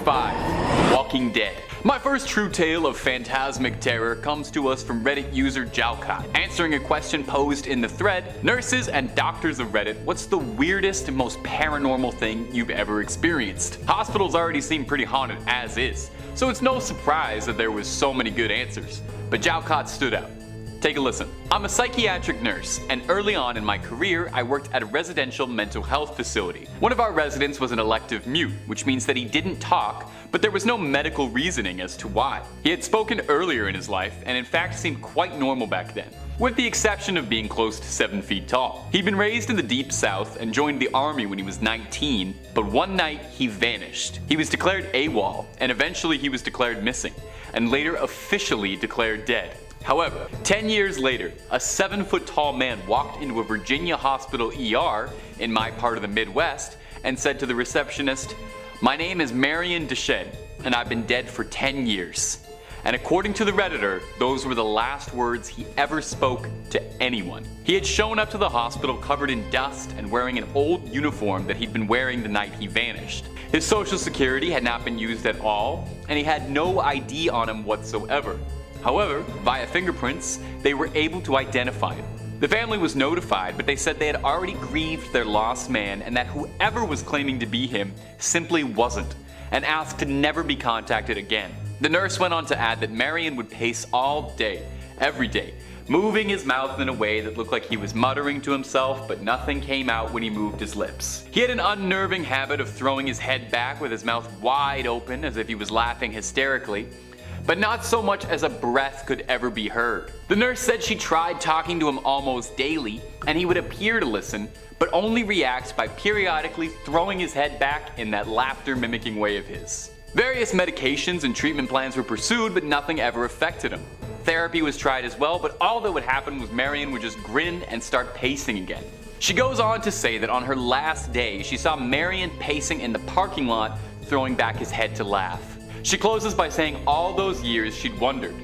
5. Walking Dead. My first true tale of phantasmic terror comes to us from Reddit user Jalcott. Answering a question posed in the thread, nurses and doctors of Reddit, what's the weirdest and most paranormal thing you've ever experienced? Hospitals already seem pretty haunted as is, so it's no surprise that there was so many good answers. But Jalcott stood out. Take a listen. I'm a psychiatric nurse, and early on in my career, I worked at a residential mental health facility. One of our residents was an elective mute, which means that he didn't talk, but there was no medical reasoning as to why. He had spoken earlier in his life, and in fact seemed quite normal back then, with the exception of being close to 7 feet tall. He'd been raised in the deep south and joined the army when he was 19, but one night he vanished. He was declared AWOL, and eventually he was declared missing, and later officially declared dead. However, 10 years later, a 7-foot tall man walked into a Virginia hospital ER in my part of the Midwest and said to the receptionist, "My name is Marion Deschênes, and I've been dead for 10 years. And according to the Redditor, those were the last words he ever spoke to anyone. He had shown up to the hospital covered in dust and wearing an old uniform that he'd been wearing the night he vanished. His social security had not been used at all, and he had no ID on him whatsoever. However, via fingerprints, they were able to identify him. The family was notified, but they said they had already grieved their lost man and that whoever was claiming to be him simply wasn't, and asked to never be contacted again." The nurse went on to add that Marion would pace all day, every day, moving his mouth in a way that looked like he was muttering to himself, but nothing came out when he moved his lips. He had an unnerving habit of throwing his head back with his mouth wide open as if he was laughing hysterically, but not so much as a breath could ever be heard. The nurse said she tried talking to him almost daily, and he would appear to listen, but only reacts by periodically throwing his head back in that laughter-mimicking way of his. Various medications and treatment plans were pursued, but nothing ever affected him. Therapy was tried as well, but all that would happen was Marion would just grin and start pacing again. She goes on to say that on her last day, she saw Marion pacing in the parking lot, throwing back his head to laugh. She closes by saying all those years she'd wondered,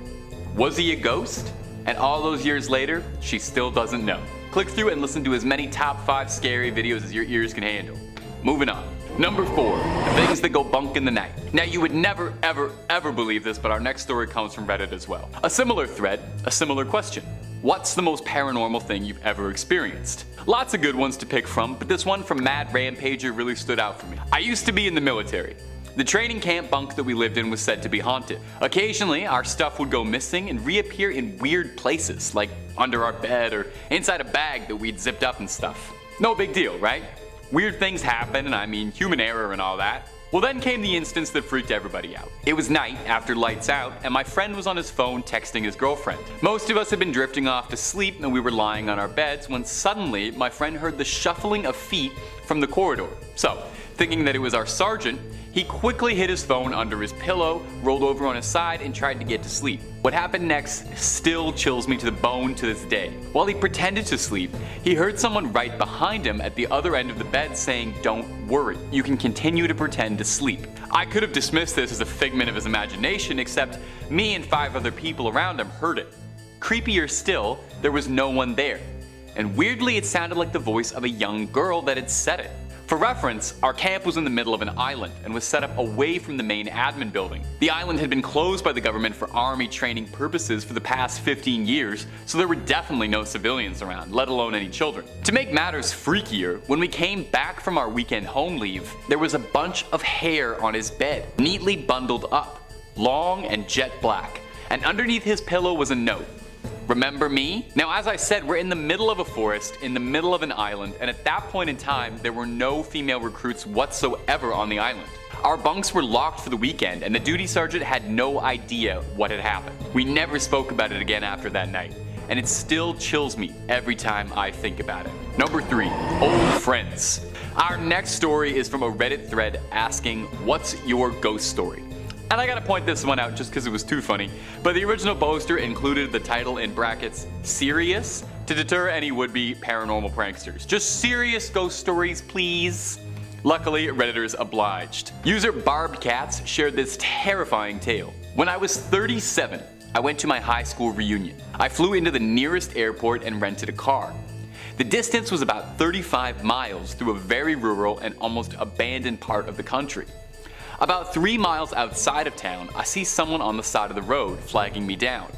was he a ghost? And all those years later, she still doesn't know. Click through and listen to as many top 5 scary videos as your ears can handle. Moving on. Number 4, the things that go bunk in the night. Now you would never ever believe this, but our next story comes from Reddit as well. A similar thread, a similar question. What's the most paranormal thing you've ever experienced? Lots of good ones to pick from, but this one from Mad Rampager really stood out for me. I used to be in the military. The training camp bunk that we lived in was said to be haunted. Occasionally, our stuff would go missing and reappear in weird places, like under our bed or inside a bag that we'd zipped up and stuff. No big deal, right? Weird things happen, and I mean human error and all that. Well, then came the instance that freaked everybody out. It was night after lights out, and my friend was on his phone texting his girlfriend. Most of us had been drifting off to sleep and we were lying on our beds when suddenly my friend heard the shuffling of feet from the corridor. So, thinking that it was our sergeant, he quickly hid his phone under his pillow, rolled over on his side, and tried to get to sleep. What happened next still chills me to the bone to this day. While he pretended to sleep, he heard someone right behind him at the other end of the bed saying, "Don't worry, you can continue to pretend to sleep." I could have dismissed this as a figment of his imagination, except me and 5 other people around him heard it. Creepier still, there was no one there. And weirdly, it sounded like the voice of a young girl that had said it. For reference, our camp was in the middle of an island and was set up away from the main admin building. The island had been closed by the government for army training purposes for the past 15 years, so there were definitely no civilians around, let alone any children. To make matters freakier, when we came back from our weekend home leave, there was a bunch of hair on his bed, neatly bundled up, long and jet black, and underneath his pillow was a note. Remember me? Now, as I said, we're in the middle of a forest, in the middle of an island, and at that point in time, there were no female recruits whatsoever on the island. Our bunks were locked for the weekend, and the duty sergeant had no idea what had happened. We never spoke about it again after that night, and it still chills me every time I think about it. Number 3, old friends. Our next story is from a Reddit thread asking, "What's your ghost story?" And I gotta point this one out just because it was too funny, but the original poster included the title in brackets, "Serious?" to deter any would-be paranormal pranksters. Just serious ghost stories, please. Luckily, Redditors obliged. User Barbed Cats shared this terrifying tale. When I was 37, I went to my high school reunion. I flew into the nearest airport and rented a car. The distance was about 35 miles through a very rural and almost abandoned part of the country. About 3 miles outside of town, I see someone on the side of the road flagging me down.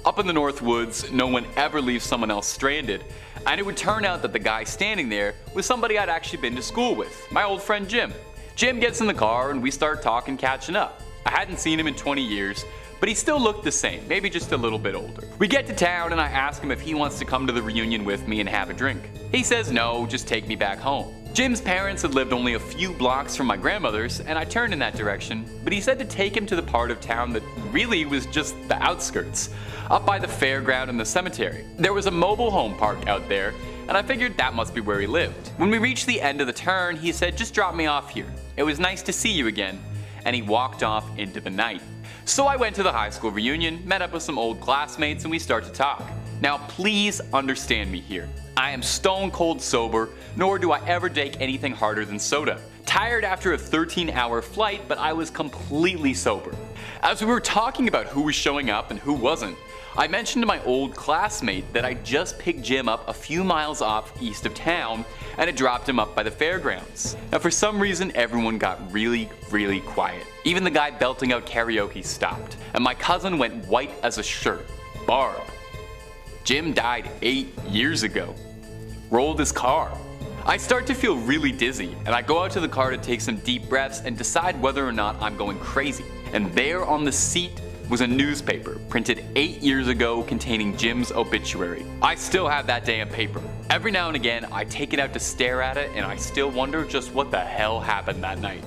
Up in the North Woods, no one ever leaves someone else stranded, and it would turn out that the guy standing there was somebody I'd actually been to school with, my old friend Jim. Jim gets in the car and we start talking, catching up. I hadn't seen him in 20 years, but he still looked the same, maybe just a little bit older. We get to town and I ask him if he wants to come to the reunion with me and have a drink. He says no, just take me back home. Jim's parents had lived only a few blocks from my grandmother's, and I turned in that direction, but he said to take him to the part of town that really was just the outskirts, up by the fairground and the cemetery. There was a mobile home park out there, and I figured that must be where he lived. When we reached the end of the turn, he said, just drop me off here. It was nice to see you again, and he walked off into the night. So I went to the high school reunion, met up with some old classmates, and we start to talk. Now please understand me here. I am stone cold sober, nor do I ever take anything harder than soda. Tired after a 13-hour flight, but I was completely sober. As we were talking about who was showing up and who wasn't, I mentioned to my old classmate that I just picked Jim up a few miles off east of town and had dropped him up by the fairgrounds. Now for some reason everyone got really quiet. Even the guy belting out karaoke stopped, and my cousin went white as a shirt. Barb. Jim died 8 years ago. Rolled his car. I start to feel really dizzy, and I go out to the car to take some deep breaths and decide whether or not I'm going crazy. And there on the seat was a newspaper printed 8 years ago containing Jim's obituary. I still have that damn paper. Every now and again I take it out to stare at it, and I still wonder just what the hell happened that night.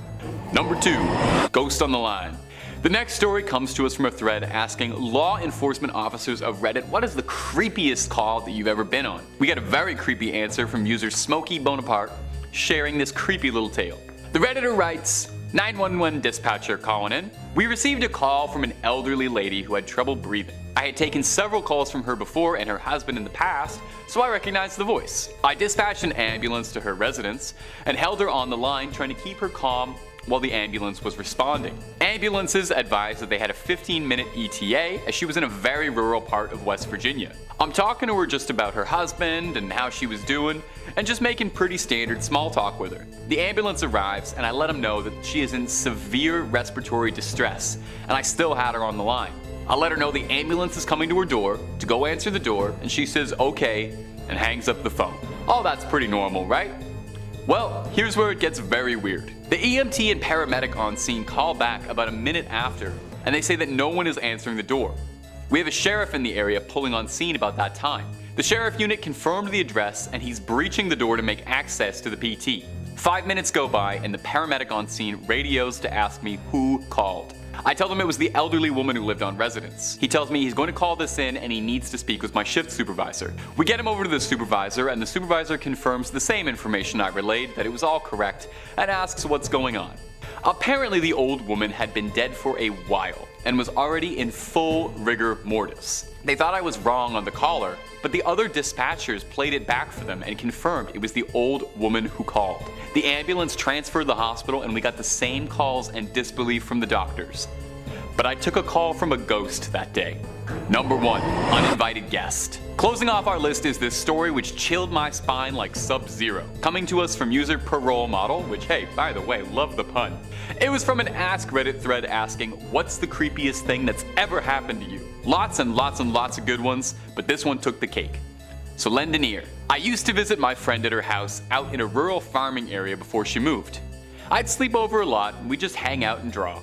Number 2. Ghost on the line. The next story comes to us from a thread asking law enforcement officers of Reddit what is the creepiest call that you've ever been on. We got a very creepy answer from user Smokey Bonaparte sharing this creepy little tale. The Redditor writes, 911 dispatcher calling in. We received a call from an elderly lady who had trouble breathing. I had taken several calls from her before and her husband in the past, so I recognized the voice. I dispatched an ambulance to her residence and held her on the line trying to keep her calm while the ambulance was responding. Ambulances advised that they had a 15-minute ETA as she was in a very rural part of West Virginia. I'm talking to her just about her husband and how she was doing, and just making pretty standard small talk with her. The ambulance arrives and I let them know that she is in severe respiratory distress, and I still had her on the line. I let her know the ambulance is coming to her door, to go answer the door, and she says okay and hangs up the phone. Oh, that's pretty normal, right? Well, here's where it gets very weird. The EMT and paramedic on scene call back about a minute after, and they say that no one is answering the door. We have a sheriff in the area pulling on scene about that time. The sheriff unit confirmed the address and he's breaching the door to make access to the PT. 5 minutes go by and the paramedic on scene radios to ask me who called. I tell him it was the elderly woman who lived on residence. He tells me he's going to call this in and he needs to speak with my shift supervisor. We get him over to the supervisor and the supervisor confirms the same information I relayed, that it was all correct, and asks what's going on. Apparently the old woman had been dead for a while and was already in full rigor mortis. They thought I was wrong on the caller, but the other dispatchers played it back for them and confirmed it was the old woman who called. The ambulance transferred the hospital and we got the same calls and disbelief from the doctors. But I took a call from a ghost that day. Number 1. Uninvited guest. Closing off our list is this story which chilled my spine like Sub-Zero. Coming to us from user Parole Model, which hey, by the way, love the pun. It was from an Ask Reddit thread asking, what's the creepiest thing that's ever happened to you? Lots and lots and lots of good ones, but this one took the cake. So lend an ear. I used to visit my friend at her house out in a rural farming area before she moved. I'd sleep over a lot and we'd just hang out and draw.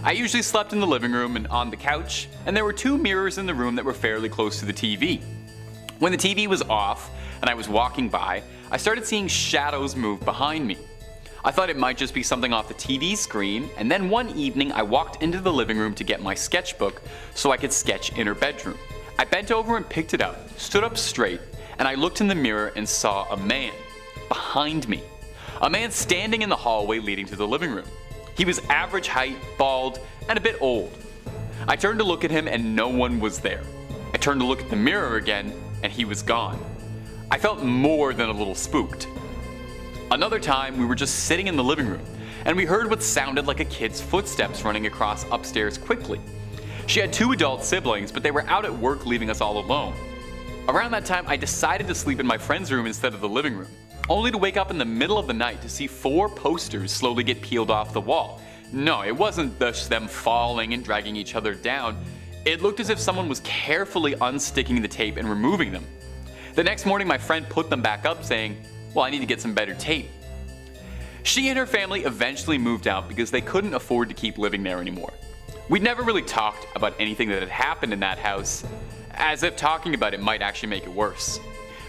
I usually slept in the living room and on the couch, and there were 2 mirrors in the room that were fairly close to the TV. When the TV was off and I was walking by, I started seeing shadows move behind me. I thought it might just be something off the TV screen, and then one evening I walked into the living room to get my sketchbook so I could sketch in her bedroom. I bent over and picked it up, stood up straight, and I looked in the mirror and saw a man behind me. A man standing in the hallway leading to the living room. He was average height, bald, and a bit old. I turned to look at him and no one was there. I turned to look at the mirror again and he was gone. I felt more than a little spooked. Another time we were just sitting in the living room and we heard what sounded like a kid's footsteps running across upstairs quickly. She had 2 adult siblings, but they were out at work leaving us all alone. Around that time I decided to sleep in my friend's room instead of the living room, only to wake up in the middle of the night to see 4 posters slowly get peeled off the wall, No, it wasn't just them falling and dragging each other down. It looked as if someone was carefully unsticking the tape and removing them. The next morning my friend put them back up saying, well, I need to get some better tape. She and her family eventually moved out because they couldn't afford to keep living there anymore. We'd never really talked about anything that had happened in that house, as if talking about it might actually make it worse.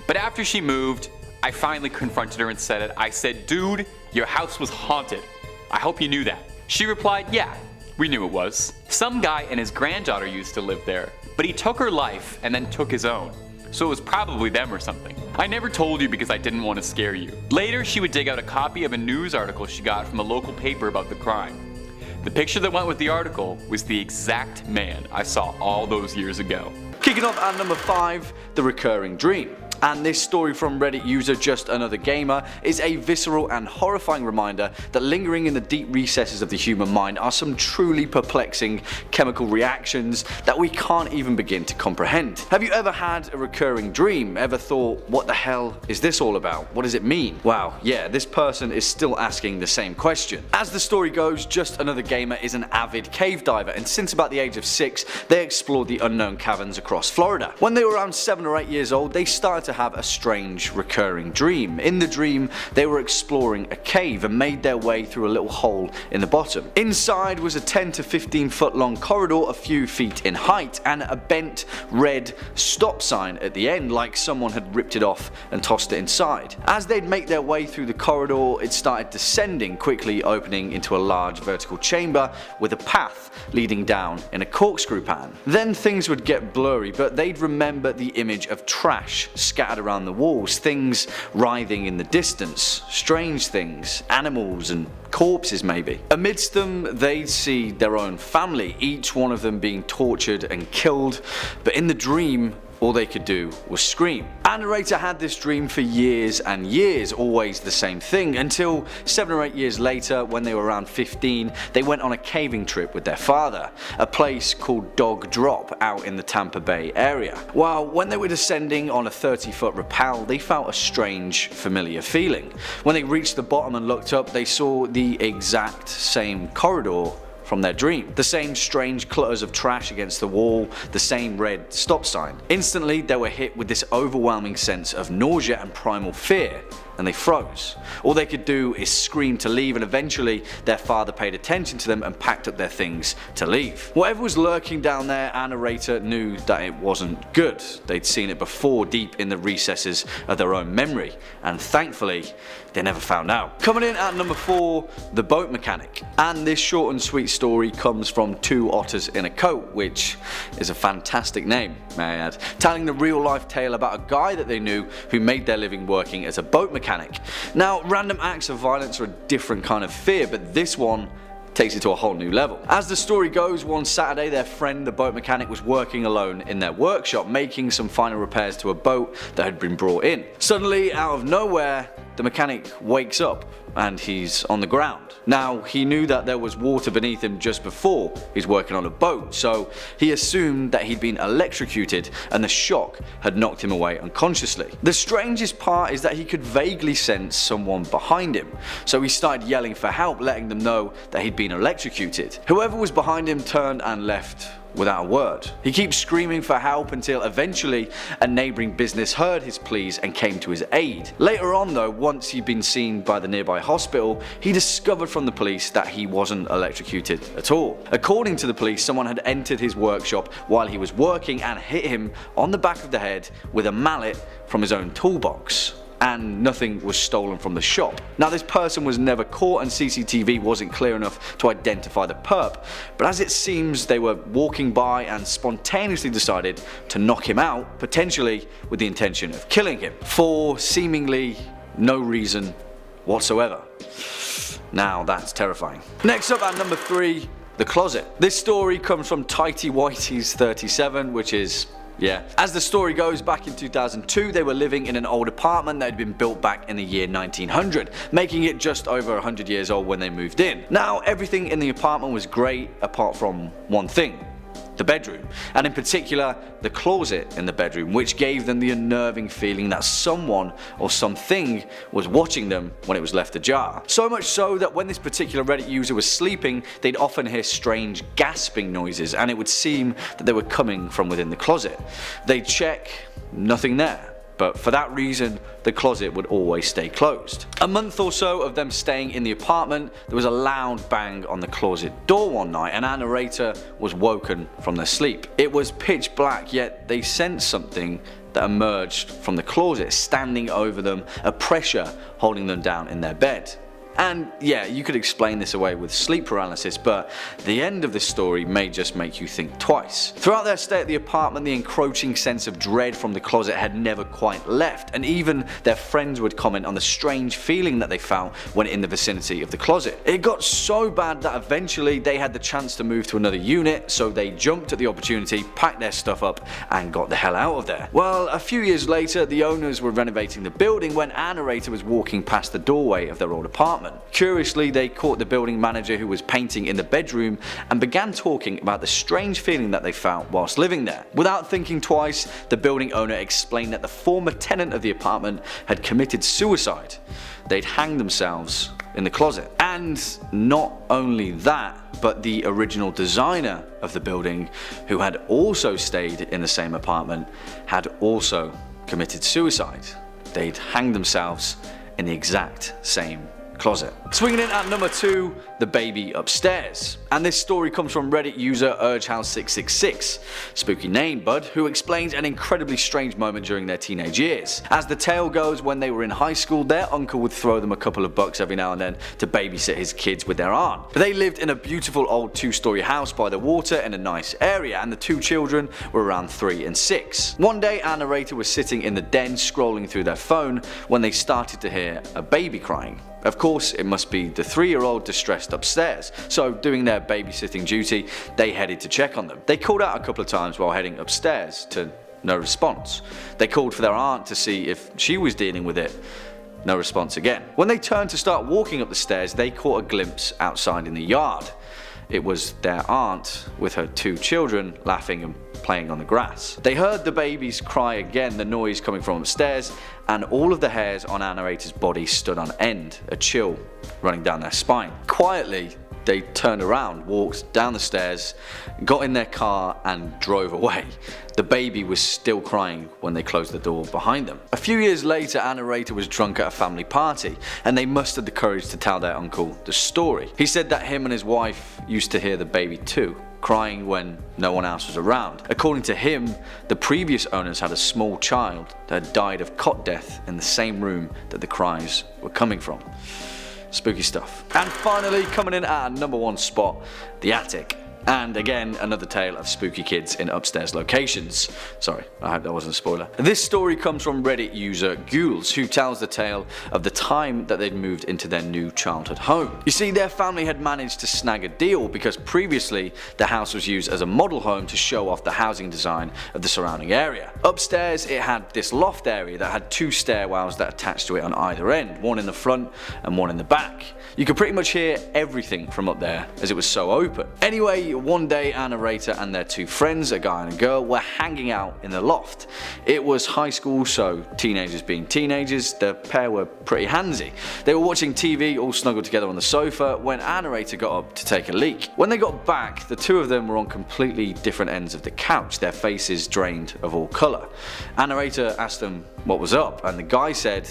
But after she moved, I finally confronted her and said it. I said, dude, your house was haunted. I hope you knew that. She replied, yeah, we knew it was. Some guy and his granddaughter used to live there, but he took her life and then took his own. So it was probably them or something. I never told you because I didn't want to scare you. Later, she would dig out a copy of a news article she got from a local paper about the crime. The picture that went with the article was the exact man I saw all those years ago. Kicking off at number 5, the recurring dream. And this story from Reddit user Just Another Gamer is a visceral and horrifying reminder that lingering in the deep recesses of the human mind are some truly perplexing chemical reactions that we can't even begin to comprehend. Have you ever had a recurring dream? Ever thought, what the hell is this all about? What does it mean? Wow, yeah, this person is still asking the same question. As the story goes, Just Another Gamer is an avid cave diver, and since about the age of 6, they explored the unknown caverns across Florida. When they were around 7 or 8 years old, they started to have a strange recurring dream. In the dream, they were exploring a cave and made their way through a little hole in the bottom. Inside was a 10 to 15 foot long corridor a few feet in height and a bent red stop sign at the end, like someone had ripped it off and tossed it inside. As they'd make their way through the corridor, it started descending, quickly opening into a large vertical chamber with a path leading down in a corkscrew pattern. Then things would get blurry, but they'd remember the image of trash scattered around the walls, things writhing in the distance, strange things, animals and corpses maybe. Amidst them, they'd see their own family, each one of them being tortured and killed, but in the dream, all they could do was scream. Our narrator had this dream for years and years, always the same thing, until 7 or 8 years later, when they were around 15, they went on a caving trip with their father, a place called Dog Drop out in the Tampa Bay area. While when they were descending on a 30-foot rappel, they felt a strange, familiar feeling. When they reached the bottom and looked up, they saw the exact same corridor from their dream. The same strange clutters of trash against the wall, the same red stop sign. Instantly, they were hit with this overwhelming sense of nausea and primal fear, and they froze. All they could do is scream to leave, and eventually their father paid attention to them and packed up their things to leave. Whatever was lurking down there, our narrator knew that it wasn't good. They'd seen it before, deep in the recesses of their own memory, and thankfully they never found out. Coming in at number 4, the boat mechanic. And this short and sweet story comes from Two Otters in a Coat, which is a fantastic name, may I add, telling the real life tale about a guy that they knew who made their living working as a boat mechanic. Now, random acts of violence are a different kind of fear, but this one takes it to a whole new level. As the story goes, one Saturday their friend, the boat mechanic, was working alone in their workshop, making some final repairs to a boat that had been brought in. Suddenly, out of nowhere, the mechanic wakes up and he's on the ground. Now, he knew that there was water beneath him just before he's working on a boat, so he assumed that he'd been electrocuted and the shock had knocked him away unconsciously. The strangest part is that he could vaguely sense someone behind him, so he started yelling for help, letting them know that he'd been electrocuted. Whoever was behind him turned and left without a word. He keeps screaming for help until eventually a neighbouring business heard his pleas and came to his aid. Later on though, once he'd been seen by the nearby hospital, he discovered from the police that he wasn't electrocuted at all. According to the police, someone had entered his workshop while he was working and hit him on the back of the head with a mallet from his own toolbox, and nothing was stolen from the shop. Now, this person was never caught and CCTV wasn't clear enough to identify the perp, but as it seems they were walking by and spontaneously decided to knock him out, potentially with the intention of killing him, for seemingly no reason whatsoever. Now that's terrifying. Next up at number 3, the closet. This story comes from Tighty Whitey's 37, which is as the story goes, back in 2002 they were living in an old apartment that had been built back in the year 1900, making it just over 100 years old when they moved in. Now, everything in the apartment was great apart from one thing: the bedroom, and in particular the closet in the bedroom, which gave them the unnerving feeling that someone or something was watching them when it was left ajar. So much so that when this particular Reddit user was sleeping, they'd often hear strange gasping noises, and it would seem that they were coming from within the closet. They'd check, nothing there. But for that reason, the closet would always stay closed. A month or so of them staying in the apartment, there was a loud bang on the closet door one night, and our narrator was woken from their sleep. It was pitch black, yet they sensed something that emerged from the closet, standing over them, a pressure holding them down in their bed. And yeah, you could explain this away with sleep paralysis, but the end of this story may just make you think twice. Throughout their stay at the apartment, the encroaching sense of dread from the closet had never quite left, and even their friends would comment on the strange feeling that they felt when in the vicinity of the closet. It got so bad that eventually they had the chance to move to another unit, so they jumped at the opportunity, packed their stuff up, and got the hell out of there. Well, a few years later, the owners were renovating the building when our narrator was walking past the doorway of their old apartment. Curiously, they caught the building manager who was painting in the bedroom and began talking about the strange feeling that they felt whilst living there. Without thinking twice, the building owner explained that the former tenant of the apartment had committed suicide. They'd hanged themselves in the closet. And not only that, but the original designer of the building, who had also stayed in the same apartment, had also committed suicide. They'd hanged themselves in the exact same closet. Swinging in at number 2, the baby upstairs. And this story comes from Reddit user UrgeHouse666, spooky name bud, who explains an incredibly strange moment during their teenage years. As the tale goes, when they were in high school, their uncle would throw them a couple of bucks every now and then to babysit his kids with their aunt. They lived in a beautiful old 2-story house by the water in a nice area, and the 2 children were around 3 and 6. One day our narrator was sitting in the den scrolling through their phone when they started to hear a baby crying. Of course, it must be the 3-year-old distressed upstairs, so doing their babysitting duty, they headed to check on them. They called out a couple of times while heading upstairs, to no response. They called for their aunt to see if she was dealing with it. No response again. When they turned to start walking up the stairs, they caught a glimpse outside in the yard. It was their aunt with her 2 children laughing and playing on the grass. They heard the babies cry again, the noise coming from upstairs, and all of the hairs on our narrator's body stood on end, a chill running down their spine. Quietly, they turned around, walked down the stairs, got in their car and drove away. The baby was still crying when they closed the door behind them. A few years later, our narrator was drunk at a family party, and they mustered the courage to tell their uncle the story. He said that him and his wife used to hear the baby too, crying when no one else was around. According to him, the previous owners had a small child that had died of cot death in the same room that the cries were coming from. Spooky stuff. And finally, coming in at our number 1 spot, the attic. And again, another tale of spooky kids in upstairs locations. Sorry, I hope that wasn't a spoiler. This story comes from Reddit user Ghouls, who tells the tale of the time that they'd moved into their new childhood home. You see, their family had managed to snag a deal because previously the house was used as a model home to show off the housing design of the surrounding area. Upstairs, it had this loft area that had 2 stairwells that attached to it on either end, one in the front and one in the back. You could pretty much hear everything from up there as it was so open. Anyway, one day our narrator and their 2 friends, a guy and a girl, were hanging out in the loft. It was high school, so teenagers being teenagers, the pair were pretty handsy. They were watching TV all snuggled together on the sofa when our narrator got up to take a leak. When they got back, the 2 of them were on completely different ends of the couch, their faces drained of all colour. Our narrator asked them what was up, and the guy said,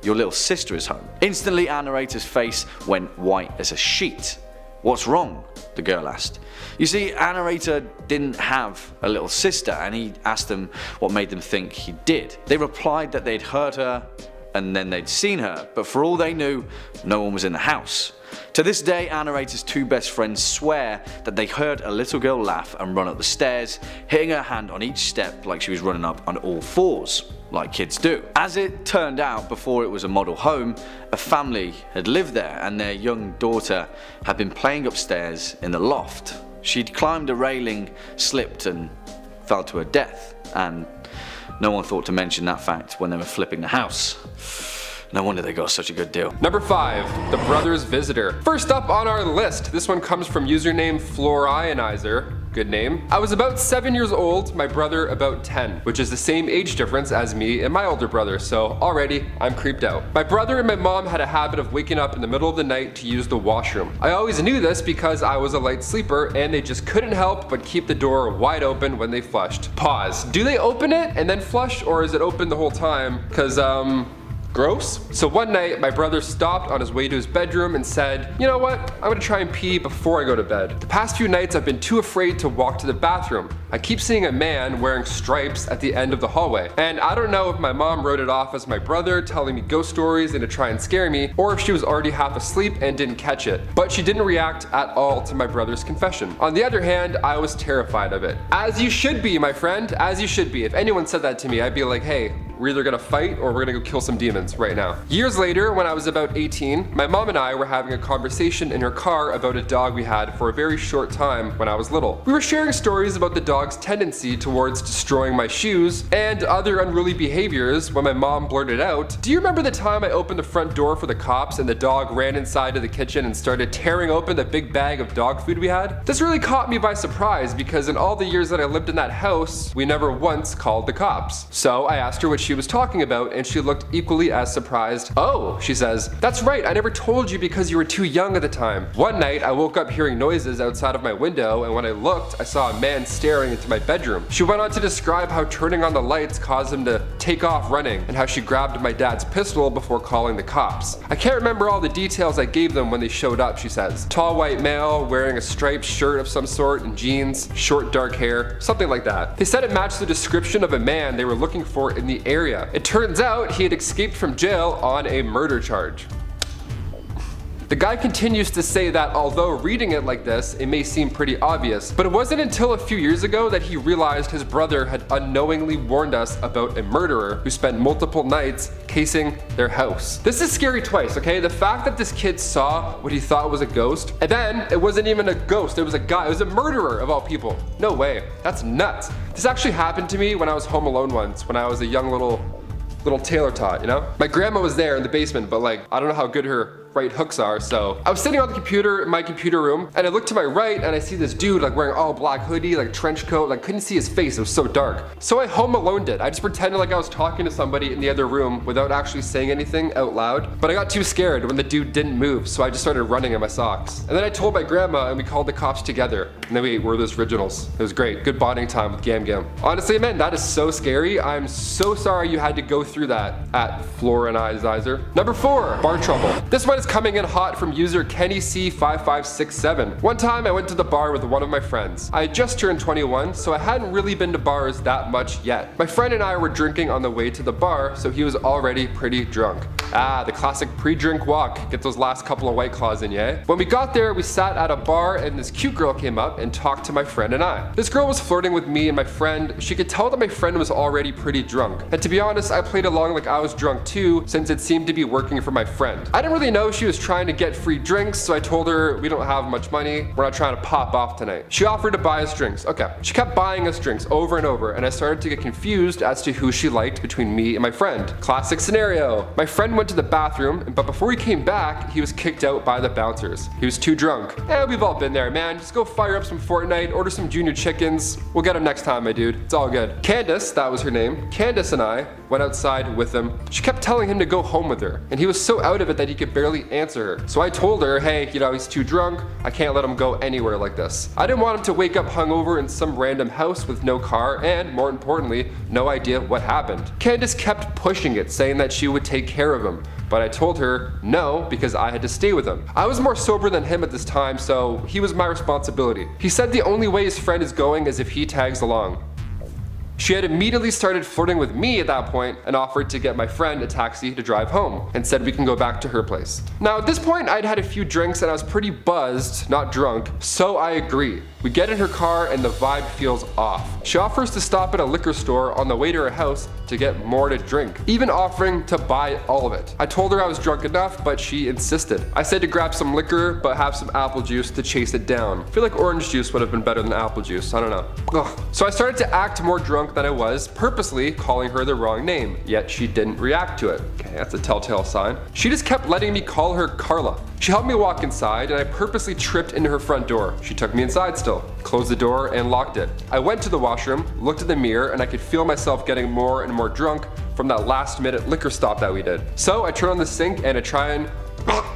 "Your little sister is home." Instantly, our narrator's face went white as a sheet. "What's wrong?" the girl asked. You see, our narrator didn't have a little sister, and he asked them what made them think he did. They replied that they'd heard her and then they'd seen her, but for all they knew, no one was in the house. To this day, our narrator's 2 best friends swear that they heard a little girl laugh and run up the stairs, hitting her hand on each step like she was running up on all 4s, like kids do. As it turned out, before it was a model home, a family had lived there, and their young daughter had been playing upstairs in the loft. She'd climbed a railing, slipped and fell to her death, and no one thought to mention that fact when they were flipping the house. No wonder they got such a good deal. Number 5, The Brothers Visitor. First up on our list, this one comes from username Florionizer. good name. I was about 7 years old, my brother about 10, which is the same age difference as me and my older brother, so already I'm creeped out. My brother and my mom had a habit of waking up in the middle of the night to use the washroom. I always knew this because I was a light sleeper and they just couldn't help but keep the door wide open when they flushed. Pause. Do they open it and then flush, or is it open the whole time? Cause gross? So one night, my brother stopped on his way to his bedroom and said, you know what, I'm gonna try and pee before I go to bed. The past few nights I've been too afraid to walk to the bathroom. I keep seeing a man wearing stripes at the end of the hallway. And I don't know if my mom wrote it off as my brother telling me ghost stories and to try and scare me, or if she was already half asleep and didn't catch it. But she didn't react at all to my brother's confession. On the other hand, I was terrified of it. As you should be, my friend, as you should be. If anyone said that to me, I'd be like, hey, we're either gonna fight or we're gonna go kill some demons right now. Years later, when I was about 18, my mom and I were having a conversation in her car about a dog we had for a very short time when I was little. We were sharing stories about the dog's tendency towards destroying my shoes and other unruly behaviors when my mom blurted out, do you remember the time I opened the front door for the cops and the dog ran inside of the kitchen and started tearing open the big bag of dog food we had? This really caught me by surprise because in all the years that I lived in that house, we never once called the cops. So I asked her what she was talking about and she looked equally as surprised. Oh, she says, that's right, I never told you because you were too young at the time. One night I woke up hearing noises outside of my window and when I looked I saw a man staring into my bedroom. She went on to describe how turning on the lights caused him to take off running and how she grabbed my dad's pistol before calling the cops. I can't remember all the details I gave them when they showed up, she says. Tall white male wearing a striped shirt of some sort and jeans, short dark hair, something like that. They said it matched the description of a man they were looking for in the area. It turns out he had escaped from jail on a murder charge. The guy continues to say that although reading it like this, it may seem pretty obvious, but it wasn't until a few years ago that he realized his brother had unknowingly warned us about a murderer who spent multiple nights casing their house. This is scary twice, okay? The fact that this kid saw what he thought was a ghost, and then it wasn't even a ghost, it was a guy, it was a murderer of all people. No way, that's nuts. This actually happened to me when I was home alone once, when I was a young little tailor tot, you know? My grandma was there in the basement, but like, I don't know how good her right hooks are, so I was sitting on the computer in my computer room and I look to my right and I see this dude like wearing all black hoodie, like trench coat, like couldn't see his face, it was so dark. So I home alone did. I just pretended like I was talking to somebody in the other room without actually saying anything out loud, but I got too scared when the dude didn't move, so I just started running in my socks. And then I told my grandma and we called the cops together, and then we ate Werther's Originals. It was great, good bonding time with Gam Gam. Honestly, man, that is so scary. I'm so sorry you had to go through that at Florenizer. Number 4, bar trouble. This one is coming in hot from user KennyC5567. One time I went to the bar with one of my friends. I had just turned 21, so I hadn't really been to bars that much yet. My friend and I were drinking on the way to the bar, so he was already pretty drunk. Ah, the classic pre-drink walk. Get those last couple of White Claws in, yeah? When we got there, we sat at a bar and this cute girl came up and talked to my friend and I. This girl was flirting with me and my friend. She could tell that my friend was already pretty drunk. And to be honest, I played along like I was drunk too, since it seemed to be working for my friend. I didn't really know she was trying to get free drinks, so I told her we don't have much money, we're not trying to pop off tonight. She offered to buy us drinks. Okay. She kept buying us drinks over and over, and I started to get confused as to who she liked between me and my friend. Classic scenario. My friend went to the bathroom, but before he came back, he was kicked out by the bouncers. He was too drunk. We've all been there, man. Just go fire up some Fortnite, order some junior chickens. We'll get him next time, my dude. It's all good. Candace, that was her name. Candace and I went outside with him. She kept telling him to go home with her, and he was so out of it that he could barely answer her. So I told her, hey, you know, he's too drunk. I can't let him go anywhere like this. I didn't want him to wake up hungover in some random house with no car and, more importantly, no idea what happened. Candace kept pushing it, saying that she would take care of him. But I told her no, because I had to stay with him. I was more sober than him at this time, so he was my responsibility. He said the only way his friend is going is if he tags along. She had immediately started flirting with me at that point and offered to get my friend a taxi to drive home and said we can go back to her place. Now at this point I'd had a few drinks and I was pretty buzzed, not drunk, so I agree. We get in her car and the vibe feels off. She offers to stop at a liquor store on the way to her house to get more to drink, even offering to buy all of it. I told her I was drunk enough, but she insisted. I said to grab some liquor, but have some apple juice to chase it down. I feel like orange juice would have been better than apple juice, I don't know. Ugh. So I started to act more drunk drunk than I was, purposely calling her the wrong name, yet she didn't react to it. Okay, that's a telltale sign. She just kept letting me call her Carla. She helped me walk inside, and I purposely tripped into her front door. She took me inside still, closed the door, and locked it. I went to the washroom, looked at the mirror, and I could feel myself getting more and more drunk from that last minute liquor stop that we did. So I turn on the sink and I try and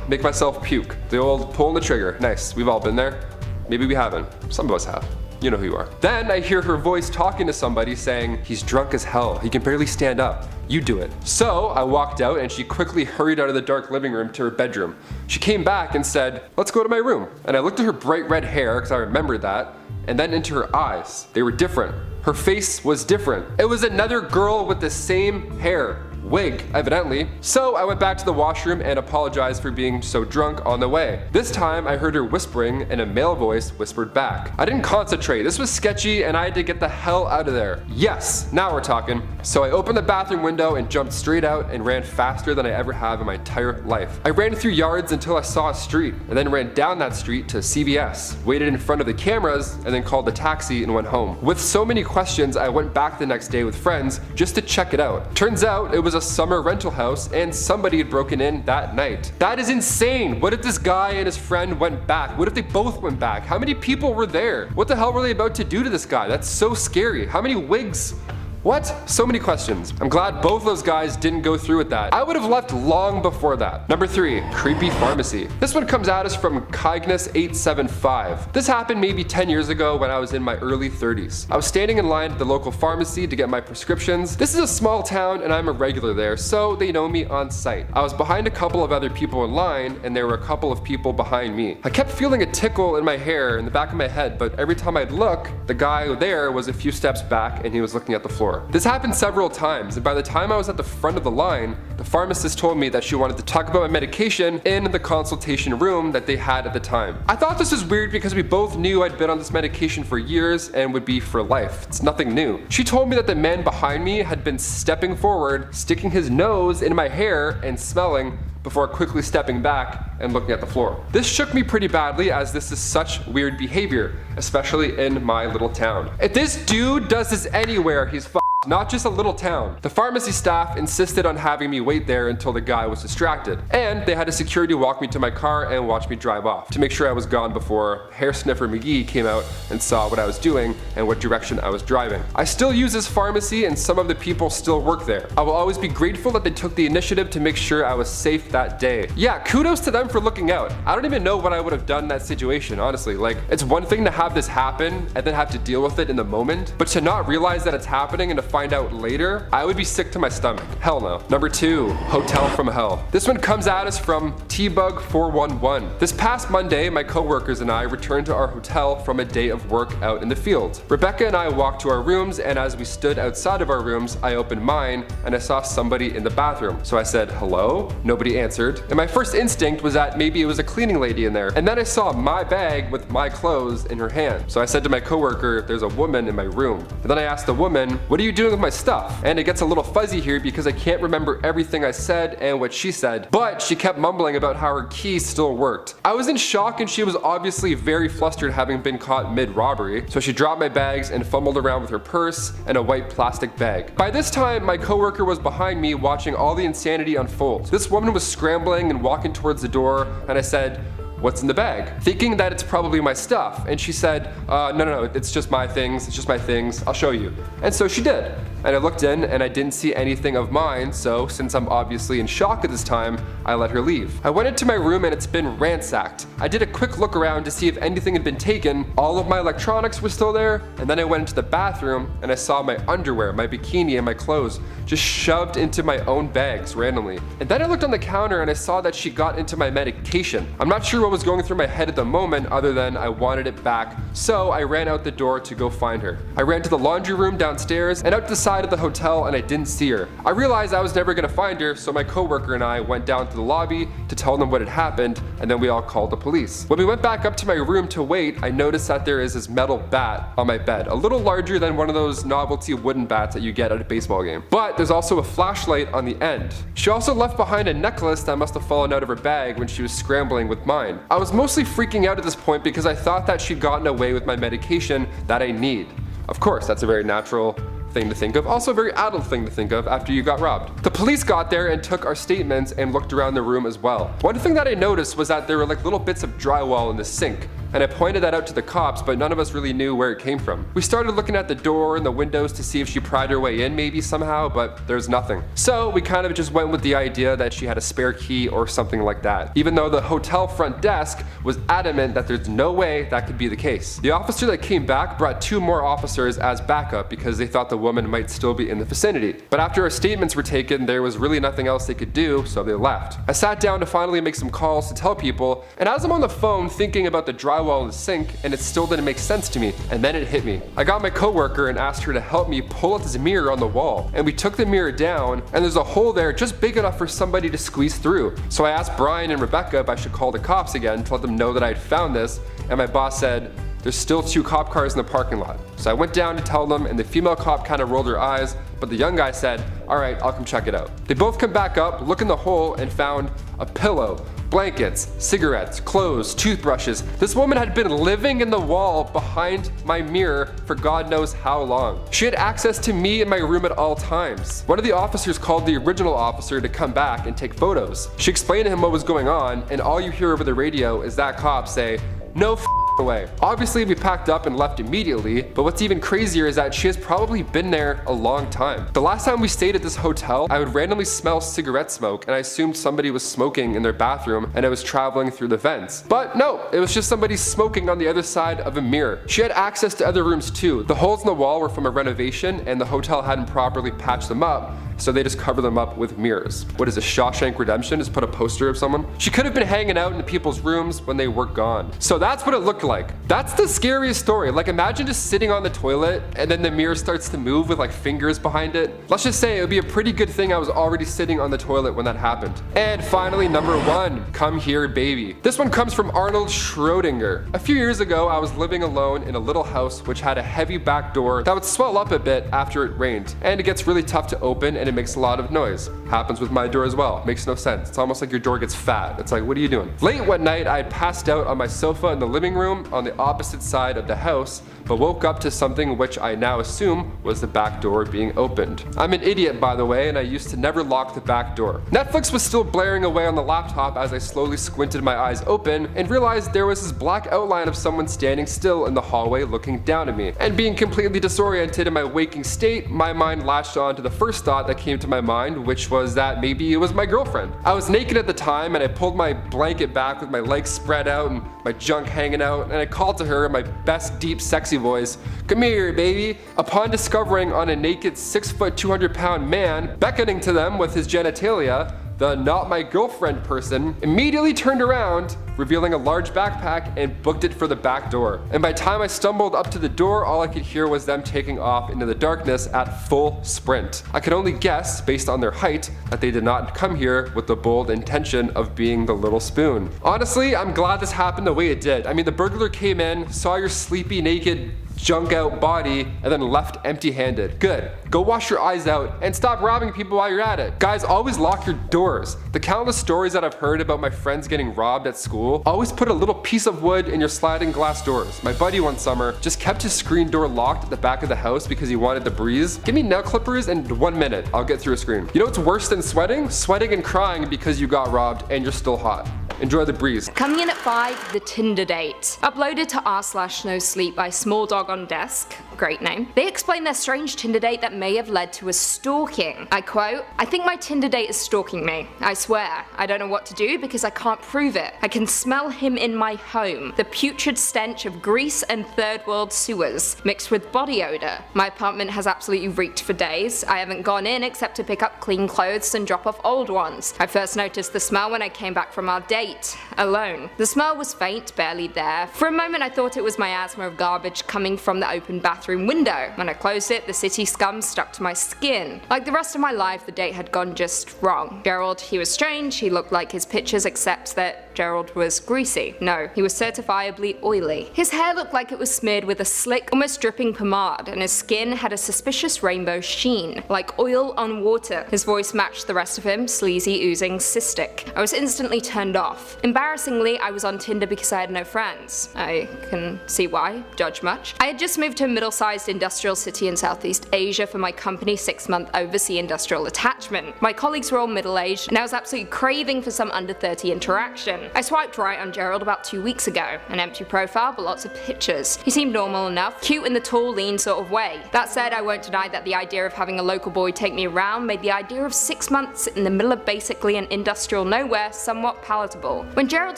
make myself puke. The old pulling the trigger. Nice, we've all been there. Maybe we haven't. Some of us have. You know who you are. Then I hear her voice talking to somebody saying, "He's drunk as hell. He can barely stand up. You do it." So I walked out and she quickly hurried out of the dark living room to her bedroom. She came back and said, "Let's go to my room." And I looked at her bright red hair, because I remembered that, and then into her eyes. They were different. Her face was different. It was another girl with the same hair. Wig, evidently. So I went back to the washroom and apologized for being so drunk on the way. This time I heard her whispering and a male voice whispered back. I didn't concentrate. This was sketchy and I had to get the hell out of there. Yes, now we're talking. So I opened the bathroom window and jumped straight out and ran faster than I ever have in my entire life. I ran through yards until I saw a street and then ran down that street to CVS, waited in front of the cameras, and then called a taxi and went home. With so many questions, I went back the next day with friends just to check it out. Turns out it was a summer rental house and somebody had broken in that night. That is insane. What if this guy and his friend went back? What if they both went back? How many people were there? What the hell were they about to do to this guy? That's so scary. How many wigs? What? So many questions. I'm glad both those guys didn't go through with that. I would have left long before that. Number 3, creepy pharmacy. This one comes at us from Kygnus875. This happened maybe 10 years ago when I was in my early 30s. I was standing in line at the local pharmacy to get my prescriptions. This is a small town and I'm a regular there, so they know me on sight. I was behind a couple of other people in line and there were a couple of people behind me. I kept feeling a tickle in my hair in the back of my head, but every time I'd look, the guy there was a few steps back and he was looking at the floor. This happened several times, and by the time I was at the front of the line, the pharmacist told me that she wanted to talk about my medication in the consultation room that they had at the time. I thought this was weird because we both knew I'd been on this medication for years and would be for life. It's nothing new. She told me that the man behind me had been stepping forward, sticking his nose in my hair and smelling before quickly stepping back and looking at the floor. This shook me pretty badly as this is such weird behavior, especially in my little town. If this dude does this anywhere, he's f***ed. Not just a little town. The pharmacy staff insisted on having me wait there until the guy was distracted, and they had a security walk me to my car and watch me drive off to make sure I was gone before Hair Sniffer McGee came out and saw what I was doing and what direction I was driving. I still use this pharmacy and some of the people still work there. I will always be grateful that they took the initiative to make sure I was safe that day. Yeah, kudos to them for looking out. I don't even know what I would have done in that situation, honestly. Like, it's one thing to have this happen and then have to deal with it in the moment, but to not realize that it's happening and to find out later, I would be sick to my stomach. Hell no. Number 2, Hotel from Hell. This one comes at us from Tbug411. This past Monday, my coworkers and I returned to our hotel from a day of work out in the field. Rebecca and I walked to our rooms, and as we stood outside of our rooms, I opened mine and I saw somebody in the bathroom. So I said, "Hello?" Nobody answered. And my first instinct was that maybe it was a cleaning lady in there. And then I saw my bag with my clothes in her hand. So I said to my coworker, "There's a woman in my room." And then I asked the woman, "What are you doing with my stuff?" And it gets a little fuzzy here because I can't remember everything I said and what she said, but she kept mumbling about how her key still worked. I was in shock and she was obviously very flustered having been caught mid-robbery, so she dropped my bags and fumbled around with her purse and a white plastic bag. By this time, my coworker was behind me watching all the insanity unfold. This woman was scrambling and walking towards the door, and I said, "What's in the bag?" Thinking that it's probably my stuff, and she said, no, it's just my things, I'll show you." And so she did. And I looked in and I didn't see anything of mine, so since I'm obviously in shock at this time, I let her leave. I went into my room and it's been ransacked. I did a quick look around to see if anything had been taken. All of my electronics were still there, and then I went into the bathroom and I saw my underwear, my bikini, and my clothes just shoved into my own bags randomly. And then I looked on the counter and I saw that she got into my medication. I'm not sure what was going through my head at the moment other than I wanted it back, so I ran out the door to go find her. I ran to the laundry room downstairs and out to the side of the hotel, and I didn't see her. I realized I was never gonna find her, so my coworker and I went down to the lobby to tell them what had happened, and then we all called the police. When we went back up to my room to wait, I noticed that there is this metal bat on my bed, a little larger than one of those novelty wooden bats that you get at a baseball game. But there's also a flashlight on the end. She also left behind a necklace that must have fallen out of her bag when she was scrambling with mine. I was mostly freaking out at this point because I thought that she'd gotten away with my medication that I need. Of course, that's a very natural thing to think of, also a very adult thing to think of after you got robbed. The police got there and took our statements and looked around the room as well. One thing that I noticed was that there were like little bits of drywall in the sink, and I pointed that out to the cops, but none of us really knew where it came from. We started looking at the door and the windows to see if she pried her way in maybe somehow, but there's nothing. So we kind of just went with the idea that she had a spare key or something like that, even though the hotel front desk was adamant that there's no way that could be the case. The officer that came back brought 2 more officers as backup because they thought the woman might still be in the vicinity. But after our statements were taken, there was really nothing else they could do, so they left. I sat down to finally make some calls to tell people, and as I'm on the phone thinking about the drywall in the sink, and it still didn't make sense to me, and then it hit me. I got my coworker and asked her to help me pull out this mirror on the wall, and we took the mirror down, and there's a hole there just big enough for somebody to squeeze through. So I asked Brian and Rebecca if I should call the cops again to let them know that I had found this, and my boss said, "There's still 2 cop cars in the parking lot." So I went down to tell them, and the female cop kind of rolled her eyes, but the young guy said, "Alright, I'll come check it out." They both come back up, look in the hole, and found a pillow, blankets, cigarettes, clothes, toothbrushes. This woman had been living in the wall behind my mirror for God knows how long. She had access to me in my room at all times. One of the officers called the original officer to come back and take photos. She explained to him what was going on, and all you hear over the radio is that cop say, "No away." Obviously we packed up and left immediately, but what's even crazier is that she has probably been there a long time. The last time we stayed at this hotel, I would randomly smell cigarette smoke, and I assumed somebody was smoking in their bathroom and I was traveling through the vents. But no, it was just somebody smoking on the other side of a mirror. She had access to other rooms too. The holes in the wall were from a renovation and the hotel hadn't properly patched them up, so they just cover them up with mirrors. What is a Shawshank Redemption? Just put a poster of someone? She could have been hanging out in the people's rooms when they were gone. So that's what it looked like. That's the scariest story. Like imagine just sitting on the toilet and then the mirror starts to move with like fingers behind it. Let's just say it would be a pretty good thing I was already sitting on the toilet when that happened. And finally, number 1, come here baby. This one comes from Arnold Schrodinger. A few years ago, I was living alone in a little house which had a heavy back door that would swell up a bit after it rained. And it gets really tough to open and it makes a lot of noise. Happens with my door as well. Makes no sense. It's almost like your door gets fat. It's like, what are you doing? Late one night, I had passed out on my sofa in the living room on the opposite side of the house, but woke up to something which I now assume was the back door being opened. I'm an idiot, by the way, and I used to never lock the back door. Netflix was still blaring away on the laptop as I slowly squinted my eyes open and realized there was this black outline of someone standing still in the hallway looking down at me. And being completely disoriented in my waking state, my mind latched on to the first thought that came to my mind, which was that maybe it was my girlfriend. I was naked at the time and I pulled my blanket back with my legs spread out and my junk hanging out, and I called to her in my best deep sexy voice, "Come here baby." Upon discovering on a naked 6 foot 200 pound man beckoning to them with his genitalia, the not my girlfriend person immediately turned around, revealing a large backpack, and booked it for the back door. And by the time I stumbled up to the door, all I could hear was them taking off into the darkness at full sprint. I could only guess, based on their height, that they did not come here with the bold intention of being the little spoon. Honestly, I'm glad this happened the way it did. I mean, the burglar came in, saw your sleepy, naked, junk out body, and then left empty-handed. Good. Go wash your eyes out and stop robbing people while you're at it. Guys, always lock your doors. The countless stories that I've heard about my friends getting robbed at school, always put a little piece of wood in your sliding glass doors. My buddy one summer just kept his screen door locked at the back of the house because he wanted the breeze. Give me nail clippers and 1 minute, I'll get through a screen. You know what's worse than sweating? Sweating and crying because you got robbed and you're still hot. Enjoy the breeze. Coming in at 5, the Tinder date. Uploaded to r/NoSleep by Small Dog on Desk. Great name. They explain their strange Tinder date that may have led to a stalking. I quote, "I think my Tinder date is stalking me. I swear. I don't know what to do because I can't prove it. I can smell him in my home. The putrid stench of grease and third world sewers mixed with body odor. My apartment has absolutely reeked for days. I haven't gone in except to pick up clean clothes and drop off old ones. I first noticed the smell when I came back from our date. Alone. The smell was faint, barely there. For a moment I thought it was my asthma of garbage coming from the open bathroom window. When I closed it, the city scum stuck to my skin. Like the rest of my life, the date had gone just wrong. Gerald, he was strange, he looked like his pictures except that Gerald was greasy. No, he was certifiably oily. His hair looked like it was smeared with a slick, almost dripping pomade, and his skin had a suspicious rainbow sheen, like oil on water. His voice matched the rest of him, sleazy, oozing, cystic. I was instantly turned off. off. Embarrassingly, I was on Tinder because I had no friends. I can see why, judge much. I had just moved to a middle-sized industrial city in Southeast Asia for my company's 6-month overseas industrial attachment. My colleagues were all middle-aged, and I was absolutely craving for some under 30 interaction. I swiped right on Gerald about 2 weeks ago. An empty profile, but lots of pictures. He seemed normal enough, cute in the tall, lean sort of way. That said, I won't deny that the idea of having a local boy take me around made the idea of 6 months in the middle of basically an industrial nowhere somewhat palatable. When Gerald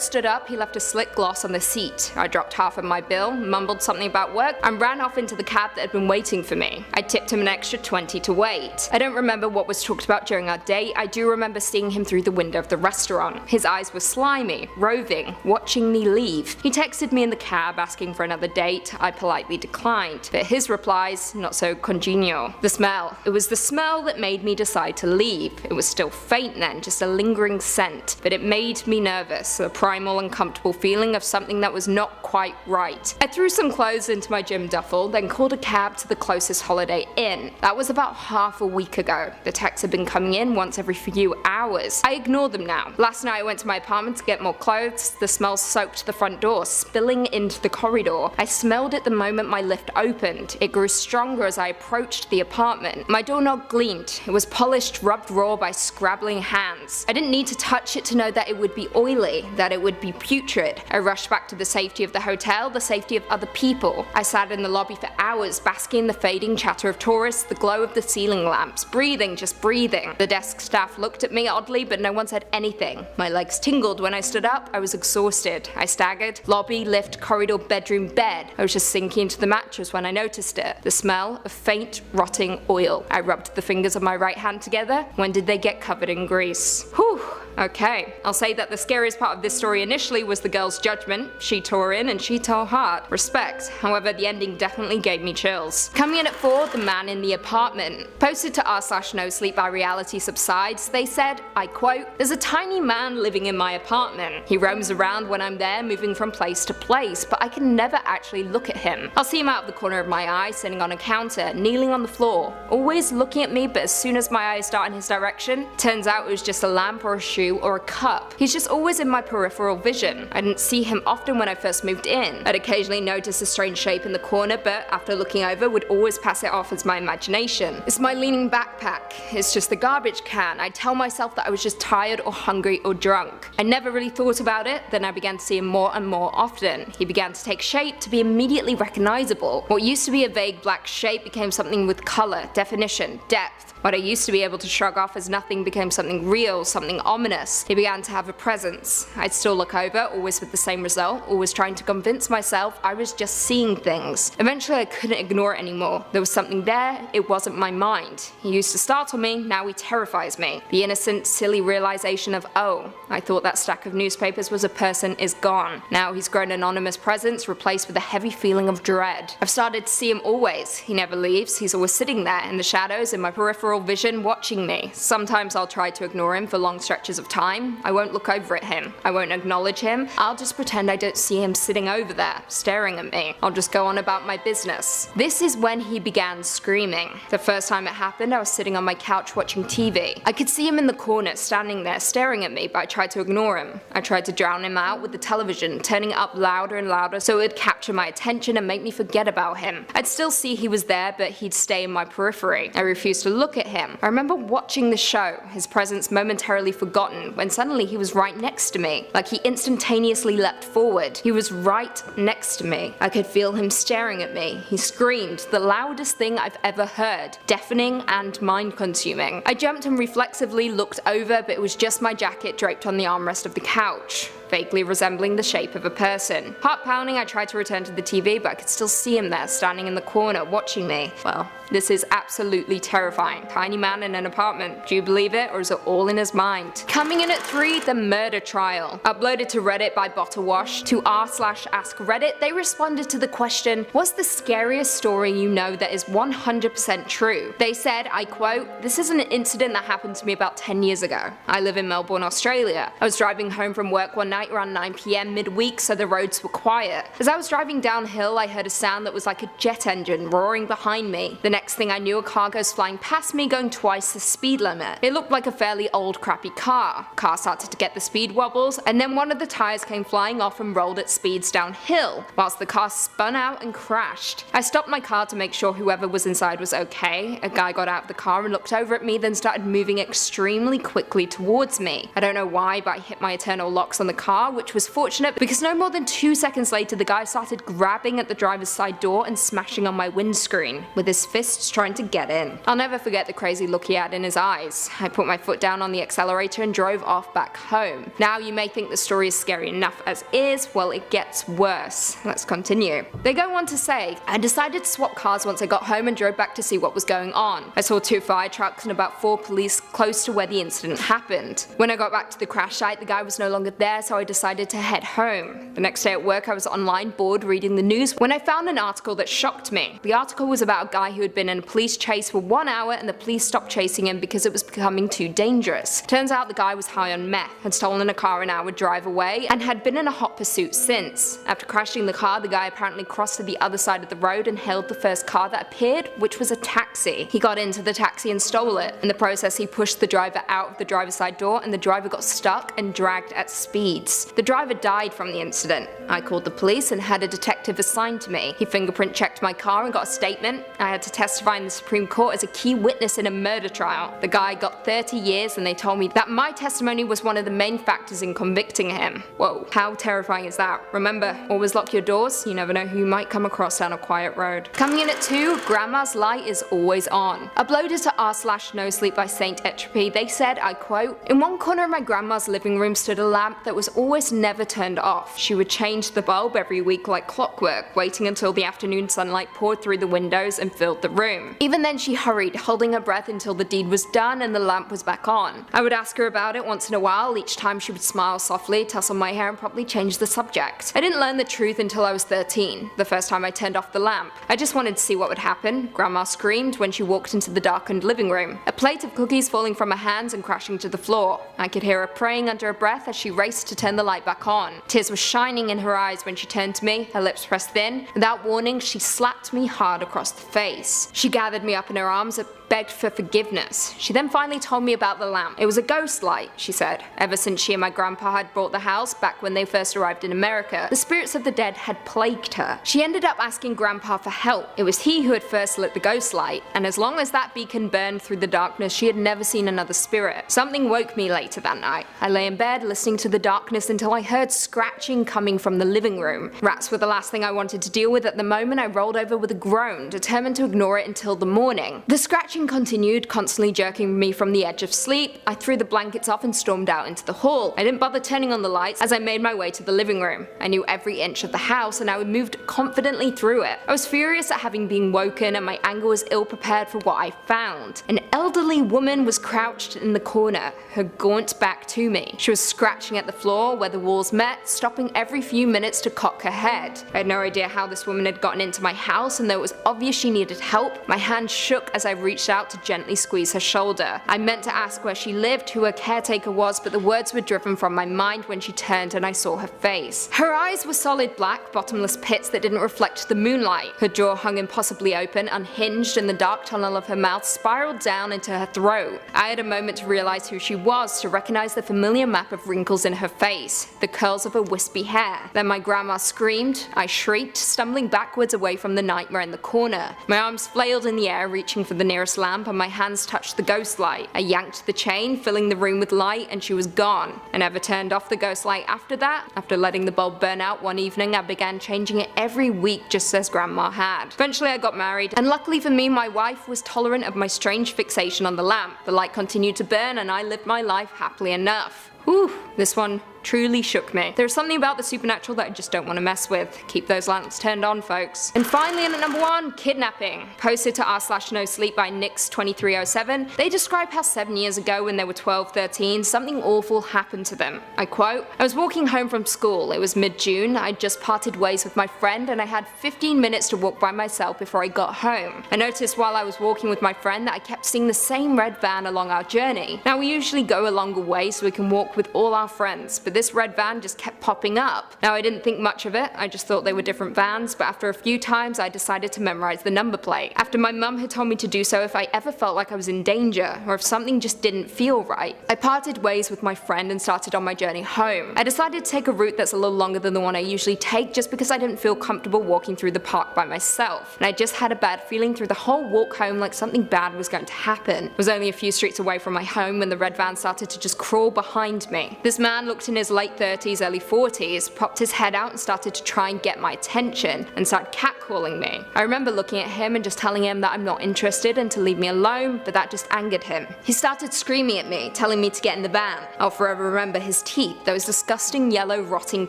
stood up, he left a slick gloss on the seat. I dropped half of my bill, mumbled something about work, and ran off into the cab that had been waiting for me. I tipped him an extra 20 to wait. I don't remember what was talked about during our date. I do remember seeing him through the window of the restaurant. His eyes were slimy, roving, watching me leave. He texted me in the cab asking for another date. I politely declined, but his replies not so congenial. The smell. It was the smell that made me decide to leave. It was still faint then, just a lingering scent, but it made me nervous, a primal uncomfortable feeling of something that was not quite right. I threw some clothes into my gym duffel, then called a cab to the closest Holiday Inn. That was about half a week ago. The texts had been coming in once every few hours. I ignored them now. Last night I went to my apartment to get more clothes. The smell soaked the front door, spilling into the corridor. I smelled it the moment my lift opened. It grew stronger as I approached the apartment. My doorknob gleamed. It was polished, rubbed raw by scrabbling hands. I didn't need to touch it to know that it would be oily, that it would be putrid. I rushed back to the safety of the hotel, the safety of other people. I sat in the lobby for hours, basking in the fading chatter of tourists, the glow of the ceiling lamps, breathing, just breathing. The desk staff looked at me oddly, but no one said anything. My legs tingled when I stood up. I was exhausted. I staggered. Lobby, lift, corridor, bedroom, bed. I was just sinking into the mattress when I noticed it. The smell of faint, rotting oil. I rubbed the fingers of my right hand together. When did they get covered in grease? Whew. Okay, I'll say that the scariest part of this story initially was the girl's judgment. She tore in and she tore hard. Respect. However, the ending definitely gave me chills. Coming in at 4, the man in the apartment. Posted to r/nosleep by Reality Subsides, they said, I quote, "There's a tiny man living in my apartment. He roams around when I'm there, moving from place to place, but I can never actually look at him. I'll see him out of the corner of my eye, sitting on a counter, kneeling on the floor, always looking at me, but as soon as my eyes dart in his direction, turns out it was just a lamp or a shoe or a cup. He's just always in my peripheral vision. I didn't see him often when I first moved in. I'd occasionally notice a strange shape in the corner, but after looking over, would always pass it off as my imagination. It's my leaning backpack. It's just the garbage can. I'd tell myself that I was just tired or hungry or drunk. I never really thought about it, then I began to see him more and more often. He began to take shape, to be immediately recognizable. What used to be a vague black shape became something with color, definition, depth. What I used to be able to shrug off as nothing became something real, something ominous. He began to have a presence. I'd still look over, always with the same result, always trying to convince myself I was just seeing things. Eventually I couldn't ignore it anymore. There was something there, it wasn't my mind. He used to startle me, now he terrifies me. The innocent, silly realization of, oh, I thought that stack of newspapers was a person is gone. Now he's grown anonymous presence, replaced with a heavy feeling of dread. I've started to see him always. He never leaves, he's always sitting there in the shadows, in my peripheral vision, watching me. Sometimes I'll try to ignore him for long stretches of time. I won't look over at him. I won't acknowledge him. I'll just pretend I don't see him sitting over there, staring at me. I'll just go on about my business. This is when he began screaming. The first time it happened, I was sitting on my couch watching TV. I could see him in the corner, standing there, staring at me, but I tried to ignore him. I tried to drown him out with the television, turning it up louder and louder so it would capture my attention and make me forget about him. I'd still see he was there, but he'd stay in my periphery. I refused to look at him. I remember watching the show, his presence momentarily forgotten, when suddenly he was right next to me, like he instantaneously leapt forward. He was right next to me. I could feel him staring at me. He screamed, the loudest thing I've ever heard, deafening and mind-consuming. I jumped and reflexively looked over, but it was just my jacket draped on the armrest of the couch, vaguely resembling the shape of a person. Heart pounding, I tried to return to the TV, but I could still see him there, standing in the corner, watching me. Well, this is absolutely terrifying. Tiny man in an apartment. Do you believe it, or is it all in his mind? Coming in at 3, the murder trial. Uploaded to Reddit by BottleWash. To r/AskReddit, they responded to the question, what's the scariest story you know that is 100% true? They said, I quote, "This is an incident that happened to me about 10 years ago. I live in Melbourne, Australia. I was driving home from work one night night around 9 PM midweek, so the roads were quiet. As I was driving downhill, I heard a sound that was like a jet engine roaring behind me. The next thing I knew, a car goes flying past me going twice the speed limit. It looked like a fairly old crappy car. Car started to get the speed wobbles, and then one of the tires came flying off and rolled at speeds downhill, whilst the car spun out and crashed. I stopped my car to make sure whoever was inside was okay. A guy got out of the car and looked over at me, then started moving extremely quickly towards me. I don't know why, but I hit my eternal locks on the car, which was fortunate because no more than 2 seconds later the guy started grabbing at the driver's side door and smashing on my windscreen, with his fists trying to get in. I'll never forget the crazy look he had in his eyes. I put my foot down on the accelerator and drove off back home. Now you may think the story is scary enough as is, well it gets worse. Let's continue. They go on to say, I decided to swap cars once I got home and drove back to see what was going on. I saw 2 fire trucks and about 4 police close to where the incident happened. When I got back to the crash site, the guy was no longer there, so I decided to head home. The next day at work, I was online bored reading the news when I found an article that shocked me. The article was about a guy who had been in a police chase for 1 hour and the police stopped chasing him because it was becoming too dangerous. Turns out the guy was high on meth, had stolen a car an hour drive away, and had been in a hot pursuit since. After crashing the car, the guy apparently crossed to the other side of the road and hailed the first car that appeared, which was a taxi. He got into the taxi and stole it. In the process, he pushed the driver out of the driver's side door and the driver got stuck and dragged at speeds. The driver died from the incident. I called the police and had a detective assigned to me. He fingerprint checked my car and got a statement. I had to testify in the Supreme Court as a key witness in a murder trial. The guy got 30 years and they told me that my testimony was one of the main factors in convicting him. Whoa, how terrifying is that? Remember, always lock your doors, you never know who you might come across down a quiet road. Coming in at 2, Grandma's light is always on. Uploaded to r/nosleep by Saint Entropy, they said, I quote, in one corner of my grandma's living room stood a lamp that was always never turned off. She would change the bulb every week like clockwork, waiting until the afternoon sunlight poured through the windows and filled the room. Even then she hurried, holding her breath until the deed was done and the lamp was back on. I would ask her about it once in a while. Each time she would smile softly, tussle my hair and probably change the subject. I didn't learn the truth until I was 13, the first time I turned off the lamp. I just wanted to see what would happen. Grandma screamed when she walked into the darkened living room, a plate of cookies falling from her hands and crashing to the floor. I could hear her praying under her breath as she raced to turn the light back on. Tears were shining in her eyes when she turned to me, her lips pressed thin. Without warning, she slapped me hard across the face. She gathered me up in her arms and begged for forgiveness. She then finally told me about the lamp. It was a ghost light, she said. Ever since she and my grandpa had bought the house back when they first arrived in America, the spirits of the dead had plagued her. She ended up asking grandpa for help. It was he who had first lit the ghost light, and as long as that beacon burned through the darkness, she had never seen another spirit. Something woke me later that night. I lay in bed listening to the darkness until I heard scratching coming from the living room. Rats were the last thing I wanted to deal with at the moment. I rolled over with a groan, determined to ignore it until the morning. The scratching continued, constantly jerking me from the edge of sleep. I threw the blankets off and stormed out into the hall. I didn't bother turning on the lights as I made my way to the living room. I knew every inch of the house and I moved confidently through it. I was furious at having been woken and my anger was ill prepared for what I found. An elderly woman was crouched in the corner, her gaunt back to me. She was scratching at the floor where the walls met, stopping every few minutes to cock her head. I had no idea how this woman had gotten into my house, and though it was obvious she needed help, my hand shook as I reached out to gently squeeze her shoulder. I meant to ask where she lived, who her caretaker was, but the words were driven from my mind when she turned and I saw her face. Her eyes were solid black, bottomless pits that didn't reflect the moonlight. Her jaw hung impossibly open, unhinged, and the dark tunnel of her mouth spiraled down into her throat. I had a moment to realize who she was, to recognize the familiar map of wrinkles in her face, the curls of her wispy hair. Then my grandma screamed. I shrieked, stumbling backwards away from the nightmare in the corner. My arms flailed in the air, reaching for the nearest lamp, and my hands touched the ghost light. I yanked the chain, filling the room with light, and she was gone. I never turned off the ghost light after that. After letting the bulb burn out one evening, I began changing it every week just as grandma had. Eventually I got married, and luckily for me, my wife was tolerant of my strange fixation on the lamp. The light continued to burn and I lived my life happily enough. Whew, this one truly shook me. There's something about the supernatural that I just don't want to mess with. Keep those lamps turned on, folks. And finally, in at number 1, kidnapping. Posted to r/nosleep by Nix2307, they describe how 7 years ago when they were 12-13, something awful happened to them. I quote, I was walking home from school. It was mid-June. I'd just parted ways with my friend and I had 15 minutes to walk by myself before I got home. I noticed while I was walking with my friend that I kept seeing the same red van along our journey. Now we usually go a longer way so we can walk with all our friends, but but this red van just kept popping up. Now I didn't think much of it, I just thought they were different vans, but after a few times I decided to memorize the number plate. After my mum had told me to do so if I ever felt like I was in danger, or if something just didn't feel right. I parted ways with my friend and started on my journey home. I decided to take a route that's a little longer than the one I usually take just because I didn't feel comfortable walking through the park by myself, and I just had a bad feeling through the whole walk home like something bad was going to happen. I was only a few streets away from my home when the red van started to just crawl behind me. This man looked in his late 30s, early 40s, popped his head out and started to try and get my attention, and started catcalling me. I remember looking at him and just telling him that I'm not interested and to leave me alone, but that just angered him. He started screaming at me, telling me to get in the van. I'll forever remember his teeth, those disgusting yellow rotting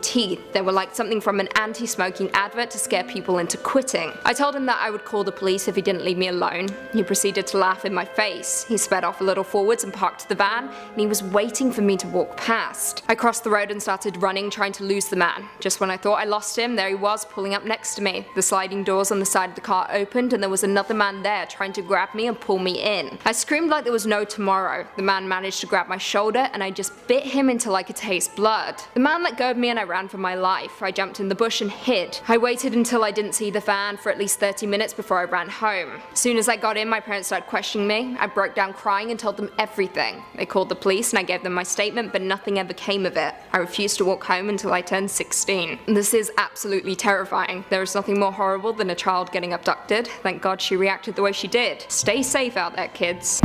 teeth. They were like something from an anti-smoking advert to scare people into quitting. I told him that I would call the police if he didn't leave me alone. He proceeded to laugh in my face. He sped off a little forwards and parked the van, and he was waiting for me to walk past. I crossed the road and started running, trying to lose the man. Just when I thought I lost him, there he was, pulling up next to me. The sliding doors on the side of the car opened, and there was another man there trying to grab me and pull me in. I screamed like there was no tomorrow. The man managed to grab my shoulder, and I just bit him until I could taste blood. The man let go of me and I ran for my life. I jumped in the bush and hid. I waited until I didn't see the van for at least 30 minutes before I ran home. As soon as I got in, my parents started questioning me. I broke down crying and told them everything. They called the police and I gave them my statement, but nothing ever came of it. I refused to walk home until I turned 16. This is absolutely terrifying. There is nothing more horrible than a child getting abducted. Thank God she reacted the way she did. Stay safe out there, kids.